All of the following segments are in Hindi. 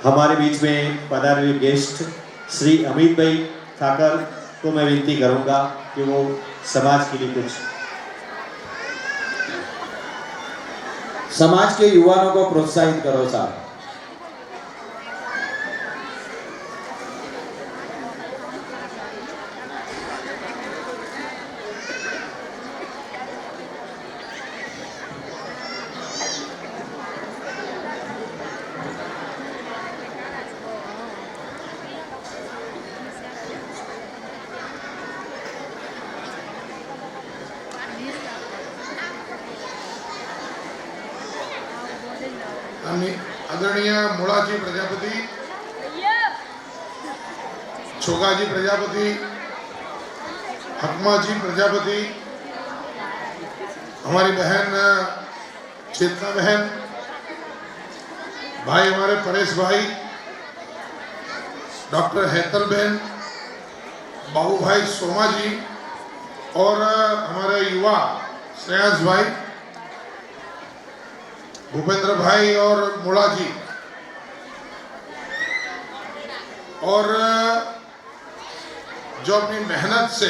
हमारे बीच में पधारे गेस्ट श्री अमित भाई ठाकर को मैं विनती करूंगा कि वो समाज के लिए कुछ समाज के युवाओं को प्रोत्साहित करो साहब। आदरणीय मुळाजी प्रजापति, छोगाजी प्रजापति, हकमाजी प्रजापति, हमारी बहन चेतना बहन, भाई हमारे परेश भाई, डॉक्टर हैतल बहन, बाबू भाई सोमा जी और हमारे युवा श्रेयांश भाई, भूपेंद्र भाई और मुड़ा जी, और जो अपनी मेहनत से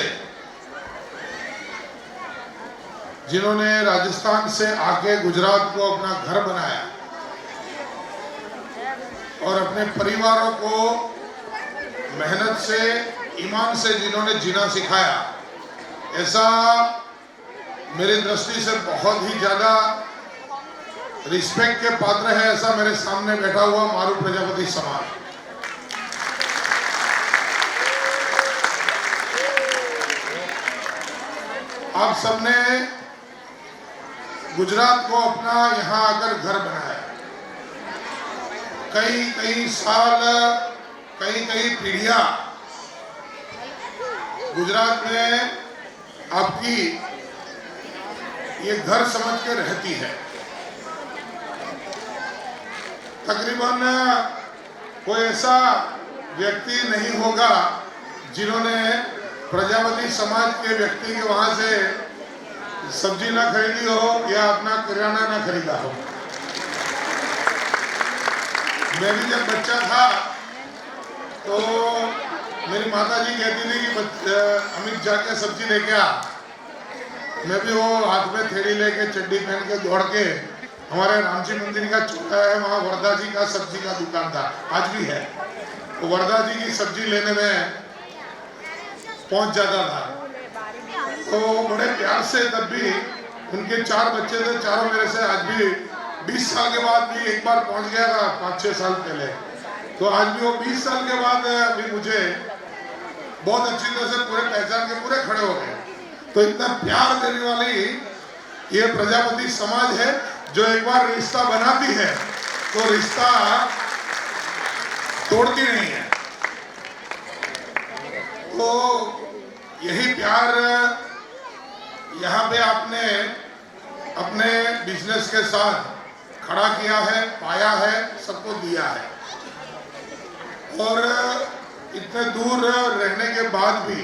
जिन्होंने राजस्थान से आके गुजरात को अपना घर बनाया और अपने परिवारों को मेहनत से ईमान से जिन्होंने जीना सिखाया, ऐसा मेरी दृष्टि से बहुत ही ज़्यादा रिस्पेक्ट के पात्र है ऐसा मेरे सामने बैठा हुआ मारू प्रजापति समाज। आप सबने गुजरात को अपना यहाँ आकर घर बनाया, कई साल, कई पीढ़ियां गुजरात में आपकी ये घर समझ के रहती है। तकरीबन कोई ऐसा व्यक्ति नहीं होगा जिन्होंने प्रजापति समाज के व्यक्ति के वहां से सब्जी ना खरीदी हो या अपना किराना ना खरीदा हो। मैं भी जब बच्चा था तो मेरी माता जी कहती थी कि अमित जाके सब्जी लेके आ। मैं भी वो हाथ में थैली लेके चड्डी पहन के दौड़ के, हमारे रामजी मंदिर का चौका है वहाँ वरदा जी का सब्जी का दुकान था, आज भी है, तो वरदा जी की सब्जी लेने में पहुंच जाता था। तो बड़े प्यार से, तब भी उनके 4 बच्चे थे, चारों मेरे से, आज भी 20 साल के बाद भी एक बार पहुंच गया था 5-6 साल पहले, तो आज भी वो 20 साल के बाद भी मुझे बहुत अच्छी तरह से पूरे पहचान के पूरे खड़े हो गए। तो इतना प्यार देने वाली ये प्रजापति समाज है जो एक बार रिश्ता बनाती है तो रिश्ता तोड़ती नहीं है। तो यही प्यार यहाँ पे आपने अपने बिजनेस के साथ खड़ा किया है, पाया है, सबको दिया है, और इतने दूर रहने के बाद भी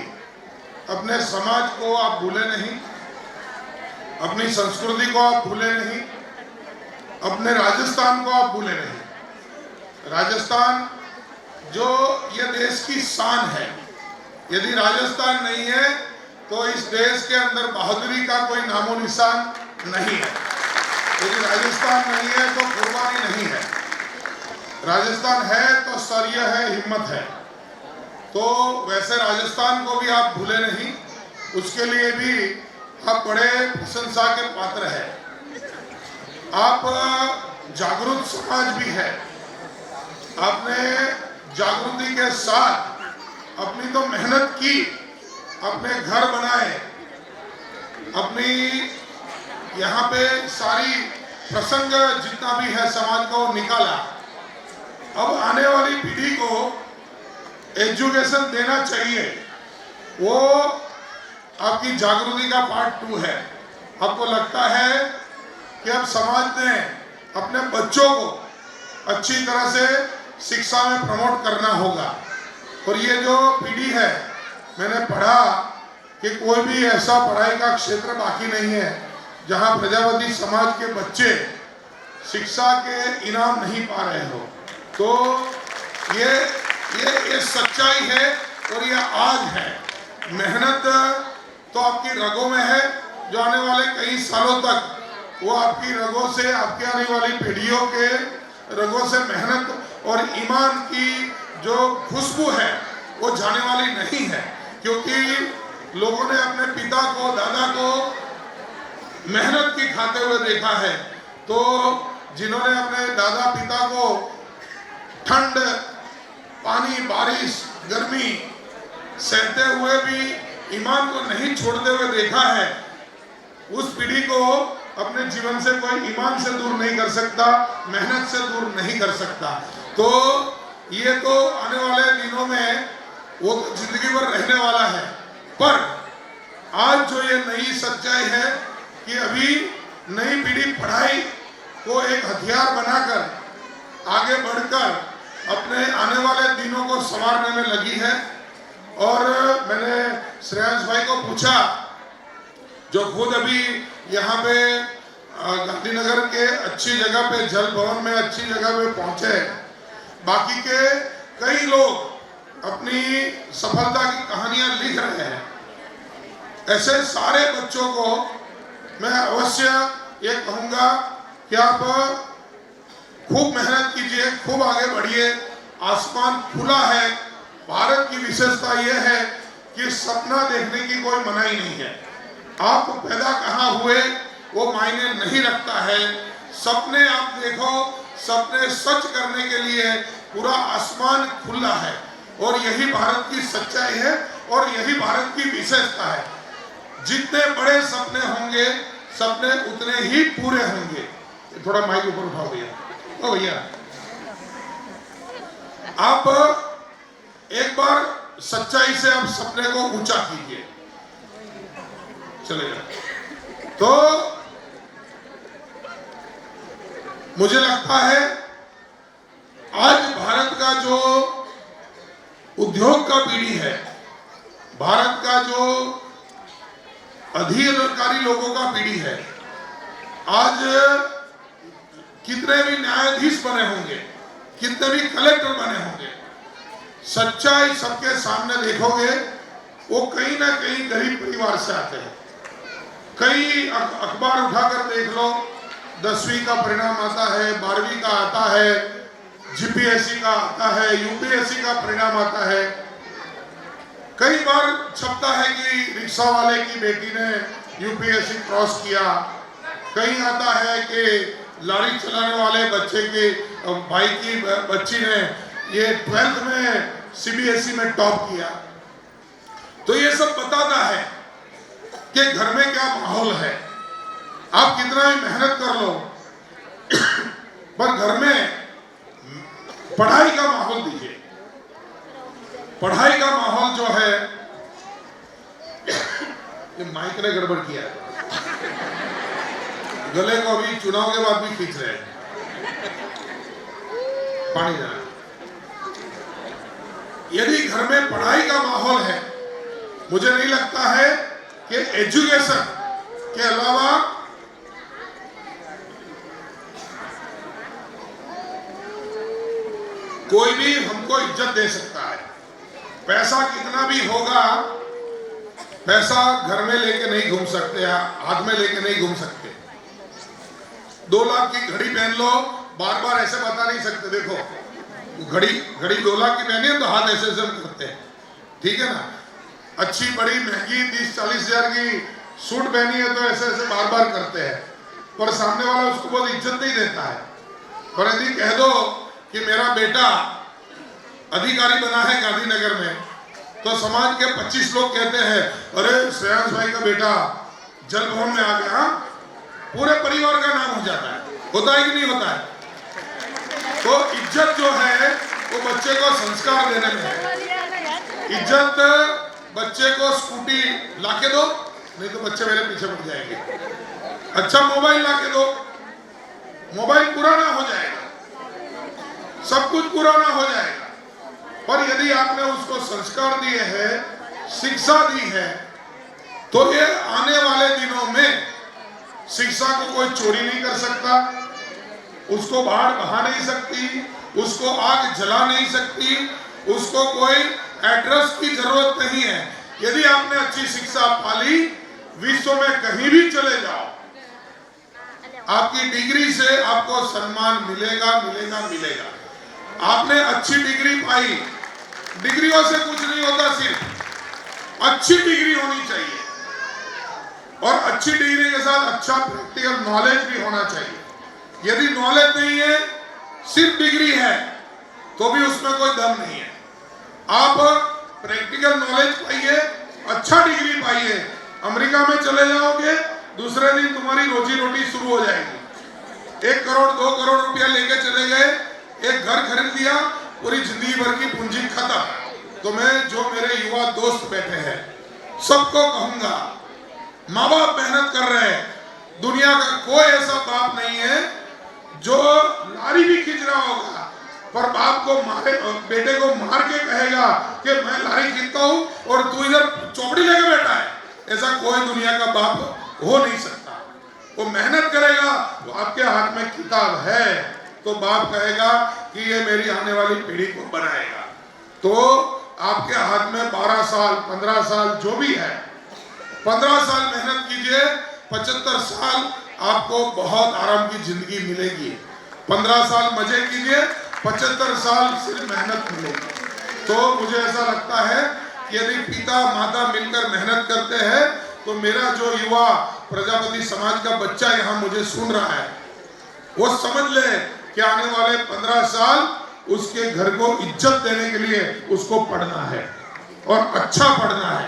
अपने समाज को आप भूले नहीं, अपनी संस्कृति को आप भूले नहीं, अपने राजस्थान को आप भूले नहीं। राजस्थान जो ये देश की शान है, यदि राजस्थान नहीं है तो इस देश के अंदर बहादुरी का कोई नामो निशान नहीं है। यदि राजस्थान नहीं है तो कुर्बानी नहीं है, राजस्थान है तो शौर्य है, हिम्मत है। तो वैसे राजस्थान को भी आप भूले नहीं, उसके लिए भी आप बड़े प्रशंसा के पात्र हैं। आप जागरूक समाज भी है, आपने जागृति के साथ अपनी तो मेहनत की, अपने घर बनाए, अपनी यहाँ पे सारी प्रसंग जितना भी है समाज को निकाला। अब आने वाली पीढ़ी को एजुकेशन देना चाहिए, वो आपकी जागृति का पार्ट 2 है। आपको लगता है कि अब समाज ने अपने बच्चों को अच्छी तरह से शिक्षा में प्रमोट करना होगा, और ये जो पीढ़ी है, मैंने पढ़ा कि कोई भी ऐसा पढ़ाई का क्षेत्र बाकी नहीं है जहां प्रजापति समाज के बच्चे शिक्षा के इनाम नहीं पा रहे हो। तो ये सच्चाई है और ये आज है। मेहनत तो आपकी रगों में है, जो आने वाले कई सालों तक वो आपकी रगों से, आपके आने वाली पीढ़ियों के रगों से मेहनत और ईमान की जो खुशबू है वो जाने वाली नहीं है, क्योंकि लोगों ने अपने पिता को, दादा को मेहनत की खाते हुए देखा है। तो जिन्होंने अपने दादा पिता को ठंड, पानी, बारिश, गर्मी सहते हुए भी ईमान को नहीं छोड़ते हुए देखा है, उस पीढ़ी को अपने जीवन से कोई ईमान से दूर नहीं कर सकता, मेहनत से दूर नहीं कर सकता। तो ये तो आने वाले दिनों में वो तो जिंदगी भर रहने वाला है। पर आज जो ये नई सच्चाई है कि अभी नई पीढ़ी पढ़ाई को एक हथियार बनाकर आगे बढ़कर अपने आने वाले दिनों को संवारने में लगी है। और मैंने श्रेयांश भाई को पूछा, जो खुद अभी यहाँ पे गांधीनगर के अच्छी जगह पे, जल भवन में अच्छी जगह पे पहुंचे, बाकी के कई लोग अपनी सफलता की कहानियां लिख रहे हैं। ऐसे सारे बच्चों को मैं अवश्य ये कहूँगा कि आप खूब मेहनत कीजिए, खूब आगे बढ़िए। आसमान खुला है। भारत की विशेषता यह है कि सपना देखने की कोई मनाही नहीं है। आप पैदा कहाँ हुए वो मायने नहीं रखता है। सपने आप देखो, सपने सच करने के लिए पूरा आसमान खुला है, और यही भारत की सच्चाई है और यही भारत की विशेषता है। जितने बड़े सपने होंगे, सपने उतने ही पूरे होंगे। थोड़ा माइक ऊपर उठाओ भैया। ओ भैया, आप एक बार सच्चाई से आप सपने को ऊंचा कीजिए, चलेगा। तो मुझे लगता है आज भारत का जो उद्योग का पीढ़ी है, भारत का जो अधिकारी लोगों का पीढ़ी है, आज कितने भी न्यायाधीश बने होंगे, कितने भी कलेक्टर बने होंगे, सच्चाई सबके सामने देखोगे वो कहीं ना कहीं गरीब परिवार से आते हैं। कई अखबार उठाकर देख लो, 10वीं का परिणाम आता है, 12वीं का आता है, जीपीएससी का आता है, यूपीएससी का परिणाम आता है। कई बार छपता है कि रिक्शा वाले की बेटी ने यूपीएससी क्रॉस किया। कहीं आता है कि लारी चलाने वाले बच्चे के भाई की बच्ची ने ये 12th में सीबीएसई में टॉप किया। तो ये सब बताता है कि घर में क्या माहौल है। आप कितना भी मेहनत कर लो, पर घर में पढ़ाई का माहौल दीजिए। पढ़ाई का माहौल जो है, ये माइक ने गड़बड़ किया है, गले को अभी चुनाव के बाद भी खींच रहे हैं। पानी जाना। यदि घर में पढ़ाई का माहौल है, मुझे नहीं लगता है कि एजुकेशन के अलावा कोई भी हमको इज्जत दे सकता है। पैसा कितना भी होगा, पैसा घर में लेके नहीं घूम सकते, हाथ में लेके नहीं घूम सकते। 2 लाख की घड़ी पहन लो, बार बार ऐसे बता नहीं सकते। देखो घड़ी 2 लाख की पहनी है तो हाथ ऐसे ऐसे करते हैं, ठीक है ना। अच्छी बड़ी महंगी 30-40 हजार की सूट पहनी है तो ऐसे ऐसे बार बार करते हैं, पर सामने वाला उसको बहुत इज्जत नहीं देता है। पर यदि कह दो कि मेरा बेटा अधिकारी बना है गांधीनगर में, तो समाज के 25 लोग कहते हैं, अरे श्रेयांश भाई का बेटा जल भवन में आ गया। पूरे परिवार का नाम हो जाता है। होता है कि नहीं होता है? तो इज्जत जो है वो बच्चे को संस्कार देने में है। इज्जत बच्चे को स्कूटी लाके दो, नहीं तो बच्चे मेरे पीछे पड़ जाएंगे। अच्छा मोबाइल लाके दो, मोबाइल पुराना हो जाएगा, सब कुछ पुराना हो जाएगा। पर यदि आपने उसको संस्कार दिए हैं, शिक्षा दी है, तो ये आने वाले दिनों में शिक्षा को कोई चोरी नहीं कर सकता, उसको बाहर बहा नहीं सकती, उसको आग जला नहीं सकती, उसको कोई एड्रेस की जरूरत नहीं है। यदि आपने अच्छी शिक्षा पाली, विश्व में कहीं भी चले जाओ, आपकी डिग्री से आपको सम्मान मिलेगा मिलेगा मिलेगा। आपने अच्छी डिग्री पाई, डिग्रियों से कुछ नहीं होता, सिर्फ अच्छी डिग्री होनी चाहिए और अच्छी डिग्री के साथ अच्छा प्रैक्टिकल नॉलेज भी होना चाहिए। यदि नॉलेज नहीं है, सिर्फ डिग्री है, तो भी उसमें कोई दम नहीं है। आप प्रैक्टिकल नॉलेज पाइए, अच्छा डिग्री पाइए, अमेरिका में चले जाओगे, दूसरे दिन तुम्हारी रोजी रोटी शुरू हो जाएगी। 1 करोड़ 2 करोड़ रुपया लेके चले गए, एक घर खरीद लिया, पूरी जिंदगी भर की पूंजी खत्म। तो मैं जो मेरे युवा दोस्त बैठे हैं सबको कहूंगा, माँ बाप मेहनत कर रहे हैं, दुनिया का कोई ऐसा बाप नहीं है जो लारी भी खींच रहा होगा पर बाप को मारे, बेटे को मार के कहेगा कि मैं लारी खींचता हूं और तू इधर चौपड़ी लेके बैठा है। ऐसा कोई दुनिया का बाप हो नहीं सकता। वो मेहनत करेगा, वो आपके हाथ में किताब है तो बाप कहेगा कि ये मेरी आने वाली पीढ़ी को बनाएगा। तो आपके हाथ में 12 साल 15 साल जो भी है, 15 साल मेहनत कीजिए, 75 साल आपको बहुत आराम की जिंदगी मिलेगी। 15 साल मजे कीजिए, 75 साल सिर्फ मेहनत मिलेगी। तो मुझे ऐसा लगता है कि यदि पिता माता मिलकर मेहनत करते हैं तो मेरा जो युवा प्रजापति समाज का बच्चा यहाँ मुझे सुन रहा है, वो समझ ले कि आने वाले 15 साल उसके घर को इज्जत देने के लिए उसको पढ़ना है और अच्छा पढ़ना है,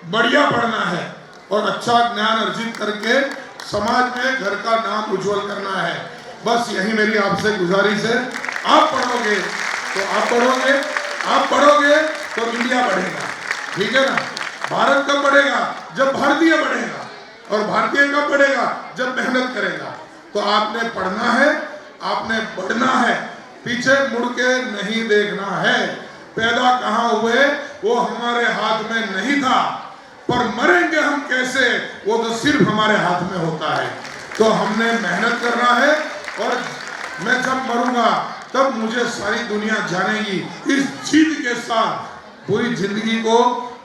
बढ़िया पढ़ना है और अच्छा ज्ञान अर्जित करके समाज में घर का नाम उज्जवल करना है। बस यही मेरी आपसे गुजारिश है। आप पढ़ोगे तो आप पढ़ोगे तो इंडिया बढ़ेगा, ठीक है ना। भारत कब बढ़ेगा? जब भारतीय बढ़ेगा, और भारतीय कब बढ़ेगा? जब मेहनत करेगा। तो आपने पढ़ना है, आपने बढ़ना है, पीछे मुड़ के नहीं देखना है। पैदा कहाँ हुए वो हमारे हाथ में नहीं था, पर मरेंगे हम कैसे वो तो सिर्फ हमारे हाथ में होता है। तो हमने मेहनत करना है और मैं जब मरूंगा तब मुझे सारी दुनिया जानेगी। इस जीत के साथ पूरी जिंदगी को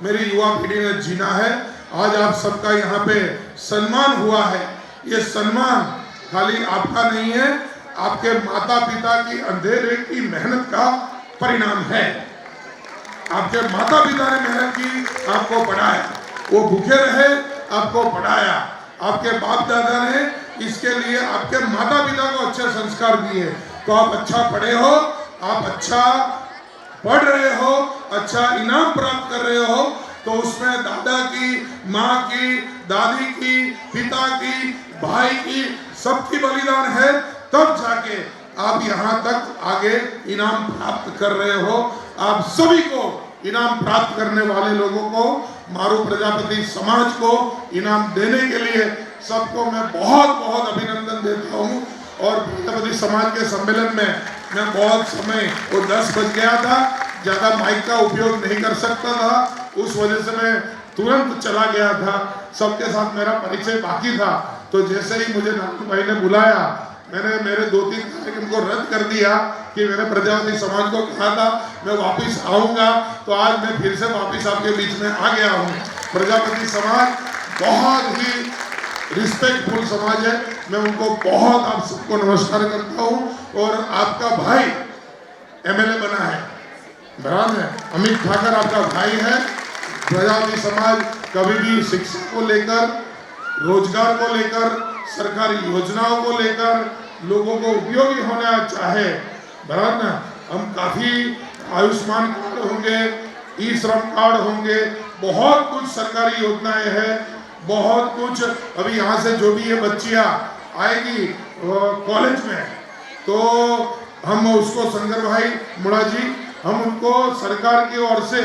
मेरी युवा पीढ़ी ने जीना है। आज आप सबका यहाँ पे सम्मान हुआ है, ये सम्मान खाली आपका नहीं है, आपके माता पिता की अंधेरे की मेहनत का परिणाम है। आपके माता पिता ने मेहनत की, आपको पढ़ाया, वो भूखे रहे, आपको पढ़ाया। आपके बाप दादा ने इसके लिए आपके माता पिता को अच्छे संस्कार दिए। तो आप अच्छा पढ़े हो, आप अच्छा पढ़ रहे हो, अच्छा इनाम प्राप्त कर रहे हो, तो उसमें दादा की, माँ की, दादी की, पिता की, भाई की, सबकी बलिदान है। तब जाके आप यहाँ तक आगे इनाम प्राप्त कर रहे हो। आप सभी को इनाम प्राप्त करने वाले लोगों को, मारू प्रजापति समाज को इनाम देने के लिए सबको मैं बहुत बहुत अभिनंदन देता हूँ। और प्रजापति समाज के सम्मेलन में मैं बहुत समय, वो 10 बज गया था, ज़्यादा माइक का उपयोग नहीं कर सकता था, उस वजह से मैं तुरंत चला गया था। सबके साथ मेरा परिचय बाकी था। तो जैसे ही मुझे नारायण भाई ने बुलाया, मैंने मेरे 2-3 कार्यक्रम को रद्द कर दिया कि मैंने प्रजापति समाज को कहा था मैं वापस आऊँगा। तो आज मैं फिर से वापस आपके बीच में आ गया हूँ। प्रजापति समाज बहुत ही रिस्पेक्टफुल समाज है, मैं उनको बहुत आप सबको नमस्कार करता हूँ। और आपका भाई एमएलए बना है, बराबर है, अमित ठाकर आपका भाई है। प्रजापति समाज कभी भी शिक्षा को लेकर, रोजगार को लेकर, सरकारी योजनाओं को लेकर लोगों को उपयोगी होना चाहे, बराबर ना। हम काफ़ी आयुष्मान कार्ड होंगे, ई श्रम कार्ड होंगे, बहुत कुछ सरकारी योजनाएं हैं, बहुत कुछ। अभी यहाँ से जो भी ये बच्चियाँ आएगी कॉलेज में, तो हम उसको शंकर भाई मुड़ा जी, हम उनको सरकार की ओर से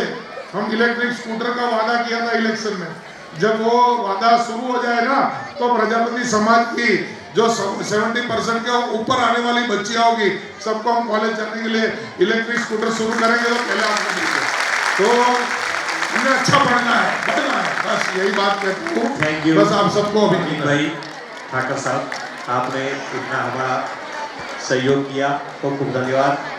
हम इलेक्ट्रिक स्कूटर का वादा किया था इलेक्शन में। जब वो वादा शुरू हो जाए ना, तो प्रजापति समाज की जो 70% के ऊपर आने वाली बच्चियाँ होगी, सबको हम कॉलेज जाने के लिए इलेक्ट्रिक स्कूटर शुरू करेंगे। तो पहले आपको दीजिए, तो हमें अच्छा पढ़ना है, बढ़ना है, बस यही बात कहता हूँ। Thank you. बस आप सबको अमित भाई ठाकर साहब, आपने इतना हमारा सहयोग किया, तो खूब धन्यवाद।